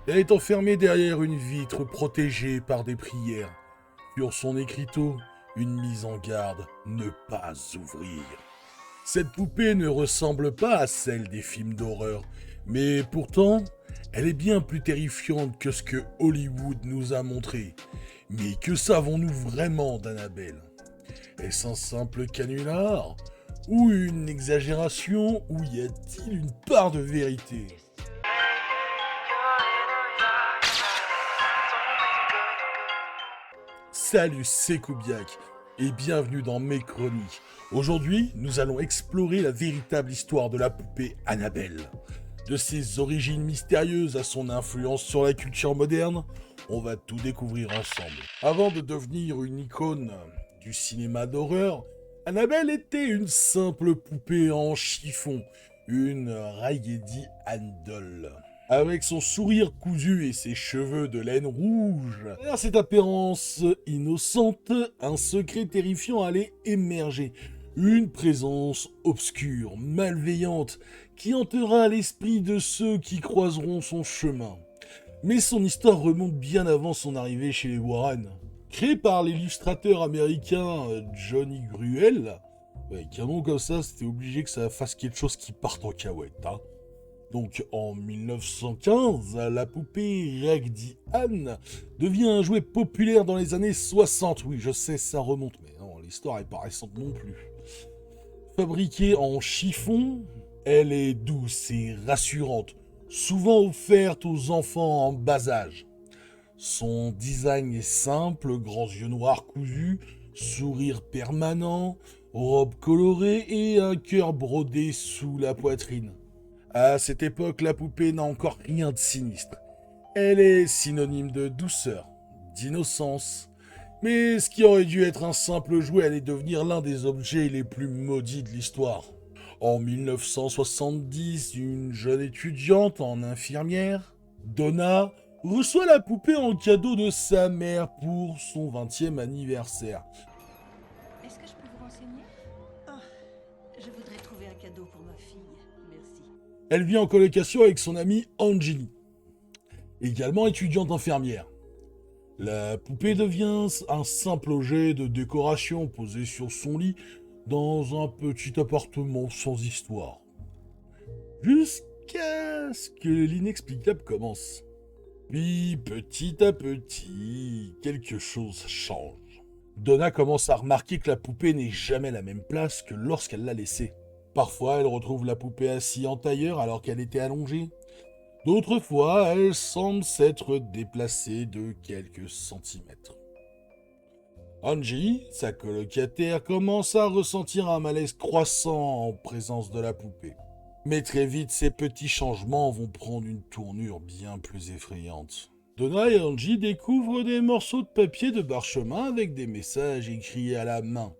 Elle est enfermée derrière une vitre protégée par des prières. Sur son écriteau, une mise en garde, ne pas ouvrir. Cette poupée ne ressemble pas à celle des films d'horreur, mais pourtant, elle est bien plus terrifiante que ce que Hollywood nous a montré. Mais que savons-nous vraiment d'Annabelle? Est-ce un simple canular? Ou une exagération? Ou y a-t-il une part de vérité? Salut, c'est Kubiak et bienvenue dans mes chroniques. Aujourd'hui, nous allons explorer la véritable histoire de la poupée Annabelle. De ses origines mystérieuses à son influence sur la culture moderne, on va tout découvrir ensemble. Avant de devenir une icône du cinéma d'horreur, Annabelle était une simple poupée en chiffon, une Raggedy Ann doll. Avec son sourire cousu et ses cheveux de laine rouge, derrière cette apparence innocente, un secret terrifiant allait émerger. Une présence obscure, malveillante, qui hantera l'esprit de ceux qui croiseront son chemin. Mais son histoire remonte bien avant son arrivée chez les Warren. Créé par l'illustrateur américain Johnny Gruelle, avec un nom comme ça, c'était obligé que ça fasse quelque chose qui parte en cahuète, hein. Donc en 1915, la poupée Raggedy Ann devient un jouet populaire dans les années 60. Oui, je sais, ça remonte, mais non, l'histoire est pas récente non plus. Fabriquée en chiffon, elle est douce et rassurante, souvent offerte aux enfants en bas âge. Son design est simple, grands yeux noirs cousus, sourire permanent, robe colorée et un cœur brodé sous la poitrine. À cette époque, la poupée n'a encore rien de sinistre. Elle est synonyme de douceur, d'innocence. Mais ce qui aurait dû être un simple jouet allait devenir l'un des objets les plus maudits de l'histoire. En 1970, une jeune étudiante en infirmière, Donna, reçoit la poupée en cadeau de sa mère pour son 20e anniversaire. Est-ce que je peux vous renseigner? Je voudrais trouver un cadeau pour ma fille. Merci. Elle vit en colocation avec son amie Angie, également étudiante infirmière. La poupée devient un simple objet de décoration posé sur son lit dans un petit appartement sans histoire. Jusqu'à ce que l'inexplicable commence. Puis, petit à petit, quelque chose change. Donna commence à remarquer que la poupée n'est jamais à la même place que lorsqu'elle l'a laissée. Parfois, elle retrouve la poupée assise en tailleur alors qu'elle était allongée. D'autres fois, elle semble s'être déplacée de quelques centimètres. Angie, sa colocataire, commence à ressentir un malaise croissant en présence de la poupée. Mais très vite, ces petits changements vont prendre une tournure bien plus effrayante. Donna et Angie découvrent des morceaux de papier de parchemin avec des messages écrits à la main.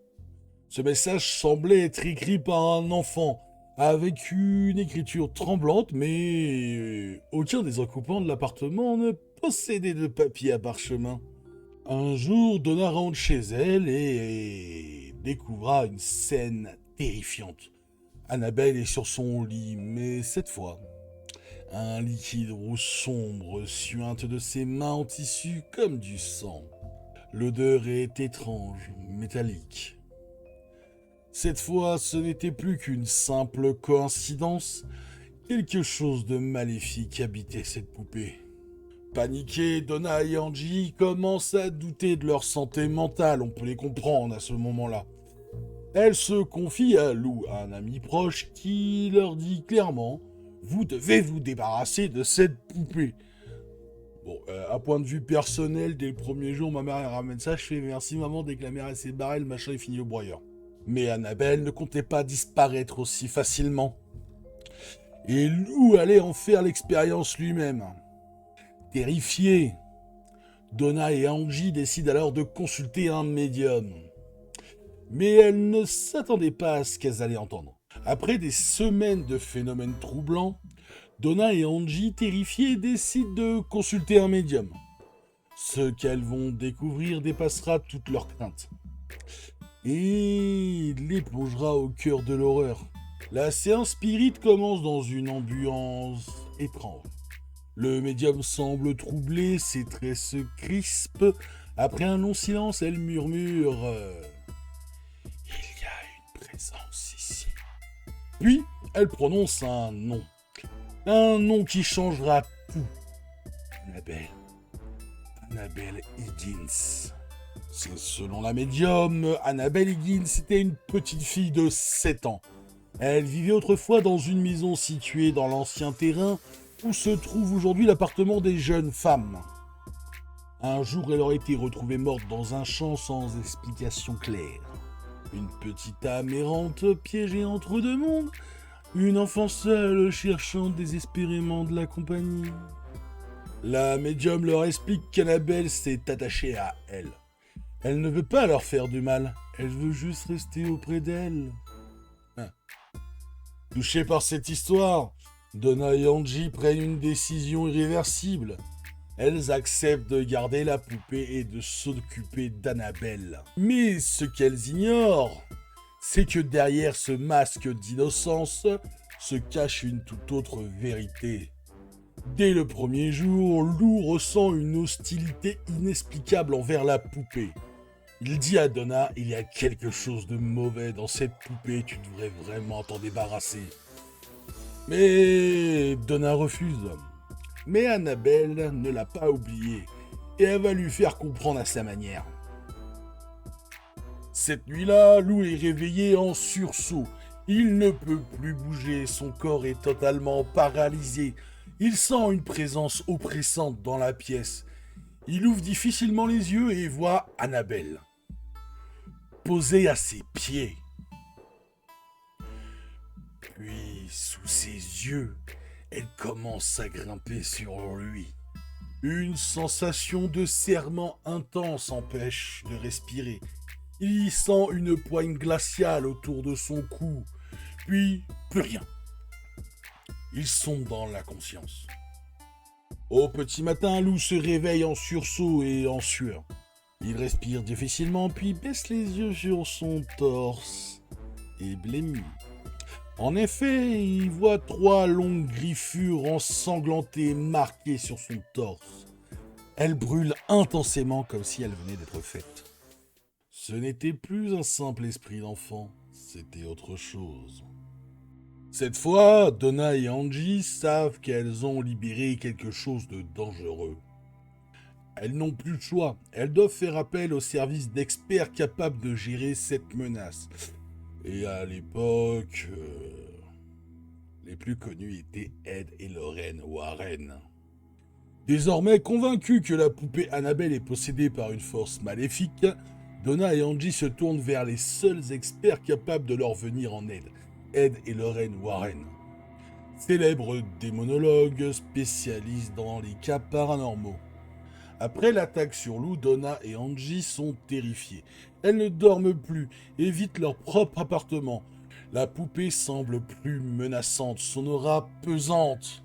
Ce message semblait être écrit par un enfant, avec une écriture tremblante, mais aucun des occupants de l'appartement ne possédait de papier à parchemin. Un jour, Donna rentre chez elle et découvra une scène terrifiante. Annabelle est sur son lit, mais cette fois, un liquide rouge sombre suinte de ses mains en tissu comme du sang. L'odeur est étrange, métallique. Cette fois, ce n'était plus qu'une simple coïncidence. Quelque chose de maléfique habitait cette poupée. Paniqués, Donna et Angie commencent à douter de leur santé mentale, on peut les comprendre à ce moment-là. Elles se confient à Lou, un ami proche, qui leur dit clairement « Vous devez vous débarrasser de cette poupée ». Bon, à point de vue personnel, dès le premier jour, ma mère elle ramène ça, je fais « Merci maman, dès que la mère elle s'est barrée, le machin est fini au broyeur ». Mais Annabelle ne comptait pas disparaître aussi facilement. Et Lou allait en faire l'expérience lui-même. Terrifiés, Donna et Angie décident alors de consulter un médium. Mais elles ne s'attendaient pas à ce qu'elles allaient entendre. Après des semaines de phénomènes troublants, Donna et Angie, terrifiées, décident de consulter un médium. Ce qu'elles vont découvrir dépassera toutes leurs craintes. Et les plongera au cœur de l'horreur. La séance spirit commence dans une ambiance étrange. Le médium semble troublé, ses traits se crispent. Après un long silence, elle murmure il y a une présence ici. Puis, elle prononce un nom. Un nom qui changera tout. Annabelle. Annabelle Higgins. Selon la médium, Annabelle Higgins était une petite fille de 7 ans. Elle vivait autrefois dans une maison située dans l'ancien terrain où se trouve aujourd'hui l'appartement des jeunes femmes. Un jour, elle aurait été retrouvée morte dans un champ sans explication claire. Une petite âme errante piégée entre deux mondes. Une enfant seule cherchant désespérément de la compagnie. La médium leur explique qu'Annabelle s'est attachée à elle. Elle ne veut pas leur faire du mal, elle veut juste rester auprès d'elle. Touchés par cette histoire, Donna et Angie prennent une décision irréversible. Elles acceptent de garder la poupée et de s'occuper d'Annabelle. Mais ce qu'elles ignorent, c'est que derrière ce masque d'innocence se cache une toute autre vérité. Dès le premier jour, Lou ressent une hostilité inexplicable envers la poupée. Il dit à Donna, il y a quelque chose de mauvais dans cette poupée, tu devrais vraiment t'en débarrasser. Mais Donna refuse. Mais Annabelle ne l'a pas oublié, et elle va lui faire comprendre à sa manière. Cette nuit-là, Lou est réveillé en sursaut. Il ne peut plus bouger, son corps est totalement paralysé. Il sent une présence oppressante dans la pièce. Il ouvre difficilement les yeux et voit Annabelle, posée à ses pieds. Puis, sous ses yeux, elle commence à grimper sur lui. Une sensation de serrement intense empêche de respirer. Il sent une poigne glaciale autour de son cou, puis plus rien. Il sombre dans la conscience. Au petit matin, Lou se réveille en sursaut et en sueur. Il respire difficilement, puis baisse les yeux sur son torse et blêmit. En effet, il voit 3 longues griffures ensanglantées marquées sur son torse. Elles brûlent intensément comme si elles venaient d'être faites. Ce n'était plus un simple esprit d'enfant, c'était autre chose. Cette fois, Donna et Angie savent qu'elles ont libéré quelque chose de dangereux. Elles n'ont plus le choix, elles doivent faire appel au service d'experts capables de gérer cette menace. Et à l'époque, les plus connus étaient Ed et Lorraine Warren. Désormais convaincus que la poupée Annabelle est possédée par une force maléfique, Donna et Angie se tournent vers les seuls experts capables de leur venir en aide, Ed et Lorraine Warren. Célèbres démonologues spécialistes dans les cas paranormaux. Après l'attaque sur Lou, Donna et Angie sont terrifiées. Elles ne dorment plus, évitent leur propre appartement. La poupée semble plus menaçante, son aura pesante.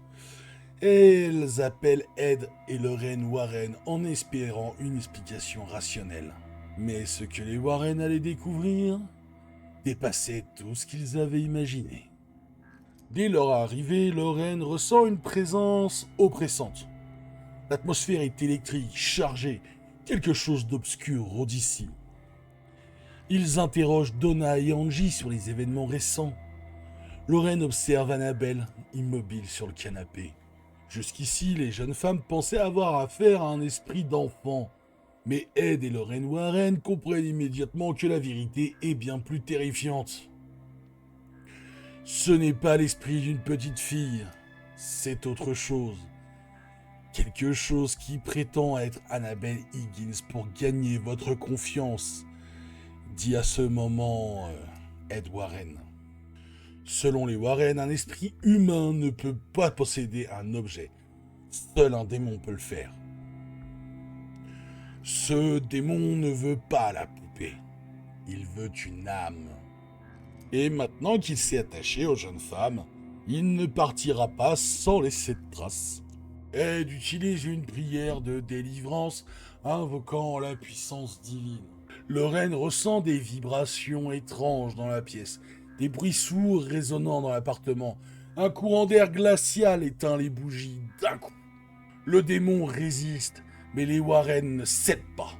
Elles appellent Ed et Lorraine Warren en espérant une explication rationnelle. Mais ce que les Warren allaient découvrir dépassait tout ce qu'ils avaient imaginé. Dès leur arrivée, Lorraine ressent une présence oppressante. L'atmosphère est électrique, chargée, quelque chose d'obscur rôde ici. Ils interrogent Donna et Angie sur les événements récents. Lorraine observe Annabelle, immobile sur le canapé. Jusqu'ici, les jeunes femmes pensaient avoir affaire à un esprit d'enfant. Mais Ed et Lorraine Warren comprennent immédiatement que la vérité est bien plus terrifiante. Ce n'est pas l'esprit d'une petite fille, c'est autre chose. Quelque chose qui prétend être Annabelle Higgins pour gagner votre confiance, dit à ce moment Ed Warren. Selon les Warren, un esprit humain ne peut pas posséder un objet. Seul un démon peut le faire. Ce démon ne veut pas la poupée. Il veut une âme. Et maintenant qu'il s'est attaché aux jeunes femmes, il ne partira pas sans laisser de traces. Ed utilise une prière de délivrance invoquant la puissance divine. Lorraine ressent des vibrations étranges dans la pièce, des bruits sourds résonnant dans l'appartement. Un courant d'air glacial éteint les bougies d'un coup. Le démon résiste, mais les Warren ne cèdent pas.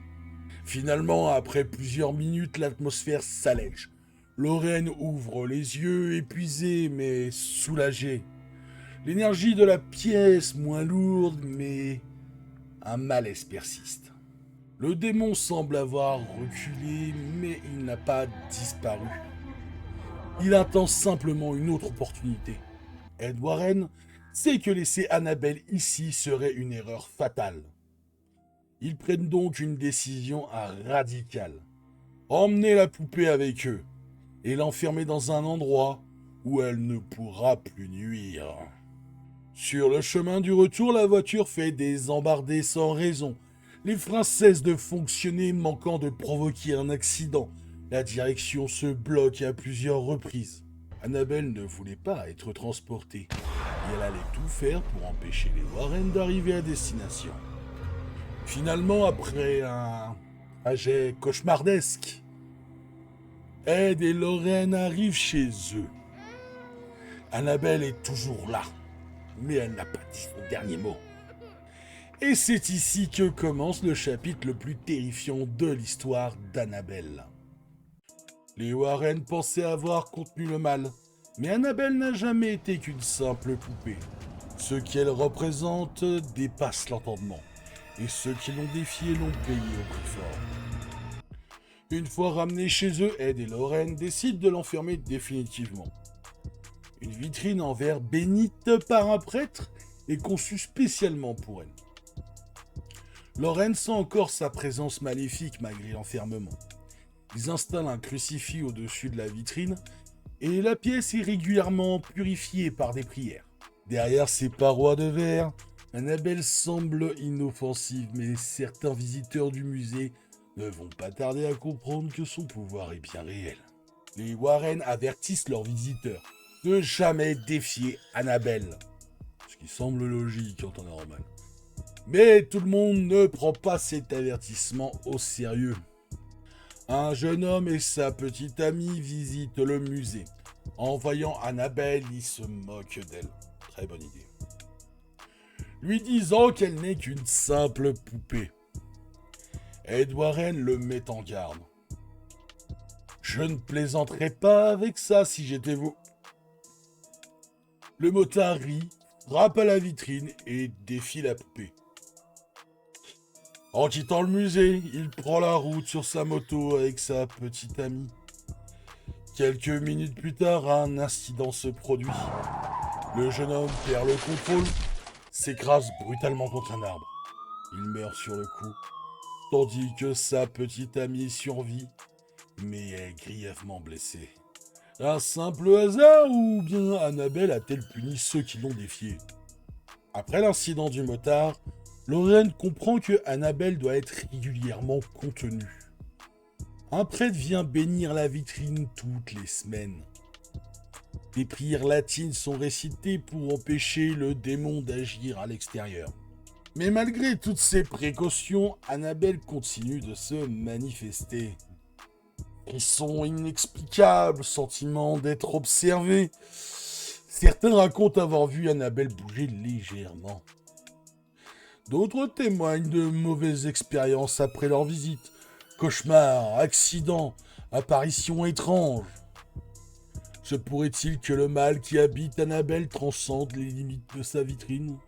Finalement, après plusieurs minutes, l'atmosphère s'allège. Lorraine ouvre les yeux, épuisée mais soulagée. L'énergie de la pièce moins lourde, mais un malaise persiste. Le démon semble avoir reculé, mais il n'a pas disparu. Il attend simplement une autre opportunité. Ed Warren sait que laisser Annabelle ici serait une erreur fatale. Ils prennent donc une décision radicale. Emmener la poupée avec eux et l'enfermer dans un endroit où elle ne pourra plus nuire. Sur le chemin du retour, la voiture fait des embardées sans raison. Les freins cessent de fonctionner, manquant de provoquer un accident. La direction se bloque à plusieurs reprises. Annabelle ne voulait pas être transportée, et elle allait tout faire pour empêcher les Warren d'arriver à destination. Finalement, après un trajet cauchemardesque, Ed et Lorraine arrivent chez eux. Annabelle est toujours là, mais elle n'a pas dit son dernier mot. Et c'est ici que commence le chapitre le plus terrifiant de l'histoire d'Annabelle. Les Warren pensaient avoir contenu le mal, mais Annabelle n'a jamais été qu'une simple poupée. Ce qu'elle représente dépasse l'entendement, et ceux qui l'ont défiée l'ont payé au prix fort. Une fois ramenés chez eux, Ed et Lorraine décident de l'enfermer définitivement. Une vitrine en verre bénite par un prêtre est conçue spécialement pour elle. Lorraine sent encore sa présence maléfique malgré l'enfermement. Ils installent un crucifix au-dessus de la vitrine et la pièce est régulièrement purifiée par des prières. Derrière ces parois de verre, Annabelle semble inoffensive, mais certains visiteurs du musée ne vont pas tarder à comprendre que son pouvoir est bien réel. Les Warren avertissent leurs visiteurs de jamais défier Annabelle, ce qui semble logique en temps normal. Mais tout le monde ne prend pas cet avertissement au sérieux. Un jeune homme et sa petite amie visitent le musée. En voyant Annabelle, ils se moquent d'elle. Très bonne idée. Lui disant qu'elle n'est qu'une simple poupée. Ed Warren le met en garde. Je ne plaisanterais pas avec ça si j'étais vous. Le motard rit, frappe à la vitrine et défie la poupée. En quittant le musée, il prend la route sur sa moto avec sa petite amie. Quelques minutes plus tard, un incident se produit. Le jeune homme perd le contrôle, s'écrase brutalement contre un arbre. Il meurt sur le coup, tandis que sa petite amie survit, mais est grièvement blessée. Un simple hasard ou bien Annabelle a-t-elle puni ceux qui l'ont défiée? Après l'incident du motard, Lorraine comprend que Annabelle doit être régulièrement contenue. Un prêtre vient bénir la vitrine toutes les semaines. Des prières latines sont récitées pour empêcher le démon d'agir à l'extérieur. Mais malgré toutes ces précautions, Annabelle continue de se manifester. Frissons inexplicables, sentiment d'être observé. Certains racontent avoir vu Annabelle bouger légèrement. D'autres témoignent de mauvaises expériences après leur visite. Cauchemars, accidents, apparitions étranges. Se pourrait-il que le mal qui habite Annabelle transcende les limites de sa vitrine?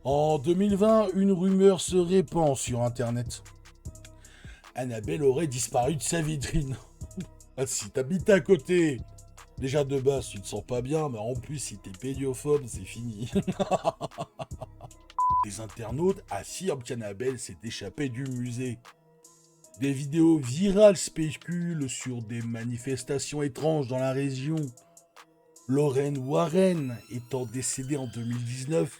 En 2020, une rumeur se répand sur Internet. Annabelle aurait disparu de sa vitrine. Ah, si t'habites à côté, déjà de base tu te sens pas bien, mais en plus si t'es pédophobe, c'est fini. Des internautes affirment qu'Annabelle s'est échappée du musée. Des vidéos virales spéculent sur des manifestations étranges dans la région. Lorraine Warren étant décédée en 2019,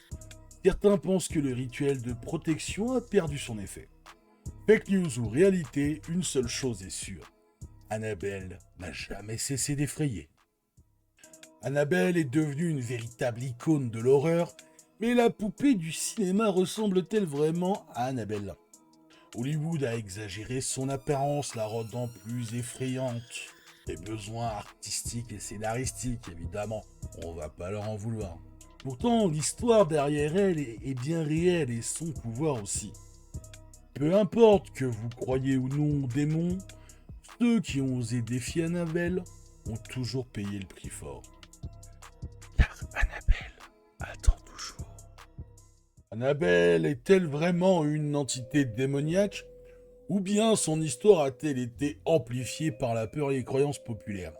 certains pensent que le rituel de protection a perdu son effet. Fake news ou réalité, une seule chose est sûre. Annabelle n'a jamais cessé d'effrayer. Annabelle est devenue une véritable icône de l'horreur, mais la poupée du cinéma ressemble-t-elle vraiment à Annabelle? Hollywood a exagéré son apparence, la rendant plus effrayante. Des besoins artistiques et scénaristiques, évidemment, on va pas leur en vouloir. Pourtant, l'histoire derrière elle est bien réelle et son pouvoir aussi. Peu importe que vous croyez ou non aux démons, ceux qui ont osé défier Annabelle ont toujours payé le prix fort. Car Annabelle attend toujours. Annabelle est-elle vraiment une entité démoniaque? Ou bien son histoire a-t-elle été amplifiée par la peur et les croyances populaires?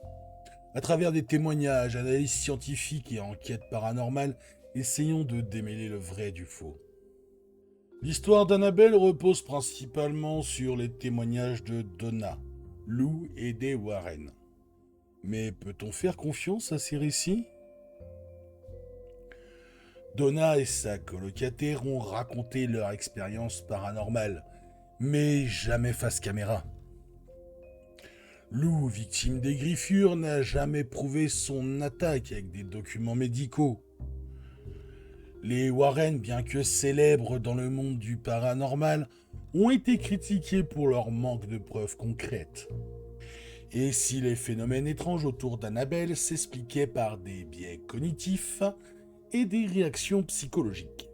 À travers des témoignages, analyses scientifiques et enquêtes paranormales, essayons de démêler le vrai du faux. L'histoire d'Annabelle repose principalement sur les témoignages de Donna, Lou et des Warren. Mais peut-on faire confiance à ces récits? Donna et sa colocataire ont raconté leur expérience paranormale, mais jamais face caméra. Lou, victime des griffures, n'a jamais prouvé son attaque avec des documents médicaux. Les Warren, bien que célèbres dans le monde du paranormal, ont été critiqués pour leur manque de preuves concrètes. Et si les phénomènes étranges autour d'Annabelle s'expliquaient par des biais cognitifs et des réactions psychologiques.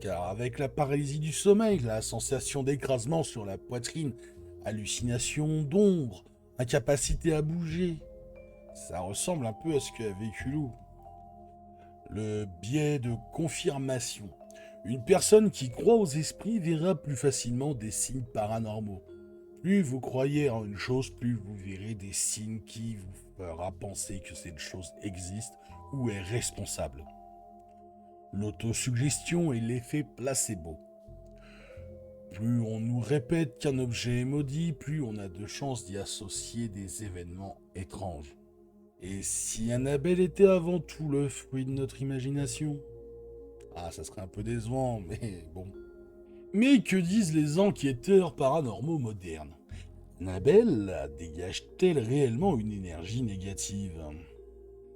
Car avec la paralysie du sommeil, la sensation d'écrasement sur la poitrine, hallucinations d'ombre, incapacité à bouger, ça ressemble un peu à ce qu'a vécu Lou. Le biais de confirmation. Une personne qui croit aux esprits verra plus facilement des signes paranormaux. Plus vous croyez en une chose, plus vous verrez des signes qui vous fera penser que cette chose existe ou est responsable. L'autosuggestion et l'effet placebo. Plus on nous répète qu'un objet est maudit, plus on a de chances d'y associer des événements étranges. Et si Annabelle était avant tout le fruit de notre imagination? Ah, ça serait un peu décevant, mais bon. Mais que disent les enquêteurs paranormaux modernes? Annabelle dégage-t-elle réellement une énergie négative?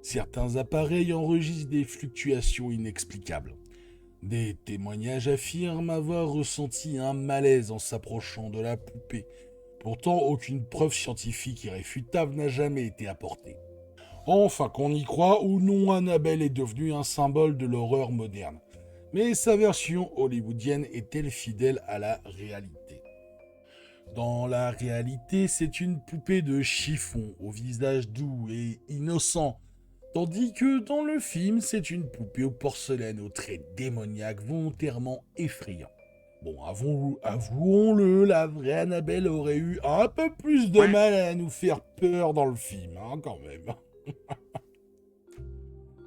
Certains appareils enregistrent des fluctuations inexplicables. Des témoignages affirment avoir ressenti un malaise en s'approchant de la poupée. Pourtant, aucune preuve scientifique irréfutable n'a jamais été apportée. Enfin, qu'on y croit ou non, Annabelle est devenue un symbole de l'horreur moderne. Mais sa version hollywoodienne est-elle fidèle à la réalité? Dans la réalité, c'est une poupée de chiffon, au visage doux et innocent, tandis que dans le film, c'est une poupée aux porcelaine aux traits démoniaques volontairement effrayants. Bon, avouons-le, la vraie Annabelle aurait eu un peu plus de mal à nous faire peur dans le film, hein, quand même.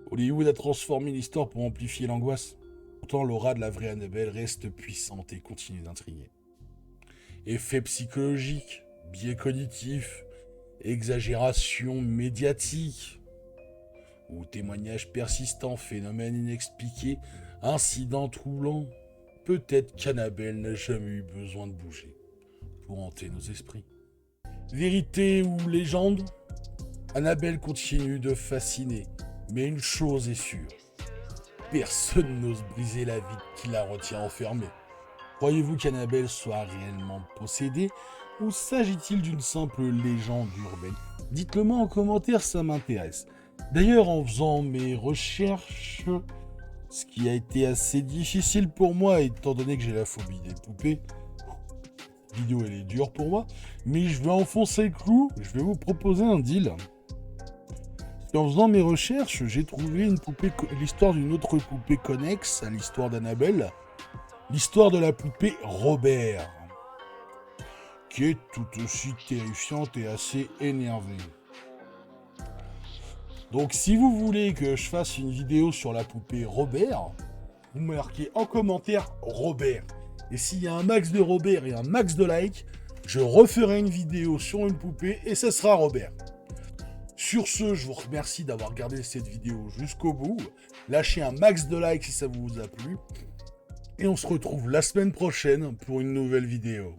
Hollywood a transformé l'histoire pour amplifier l'angoisse. Pourtant, l'aura de la vraie Annabelle reste puissante et continue d'intriguer. Effets psychologiques, biais cognitifs, exagération médiatique, ou témoignages persistants, phénomènes inexpliqués, incidents troublants. Peut-être qu'Annabelle n'a jamais eu besoin de bouger pour hanter nos esprits. Vérité ou légende? Annabelle continue de fasciner, mais une chose est sûre. Personne n'ose briser la vitre qui la retient enfermée. Croyez-vous qu'Annabelle soit réellement possédée, ou s'agit-il d'une simple légende urbaine? Dites-le moi en commentaire, ça m'intéresse. D'ailleurs, en faisant mes recherches, ce qui a été assez difficile pour moi, étant donné que j'ai la phobie des poupées, la vidéo elle est dure pour moi, mais je vais enfoncer le clou, je vais vous proposer un deal. En faisant mes recherches, j'ai trouvé l'histoire d'une autre poupée connexe à l'histoire d'Annabelle, l'histoire de la poupée Robert, qui est tout aussi terrifiante et assez énervée. Donc si vous voulez que je fasse une vidéo sur la poupée Robert, vous marquez en commentaire Robert. Et s'il y a un max de Robert et un max de likes, je referai une vidéo sur une poupée et ce sera Robert. Sur ce, je vous remercie d'avoir regardé cette vidéo jusqu'au bout. Lâchez un max de likes si ça vous a plu. Et on se retrouve la semaine prochaine pour une nouvelle vidéo.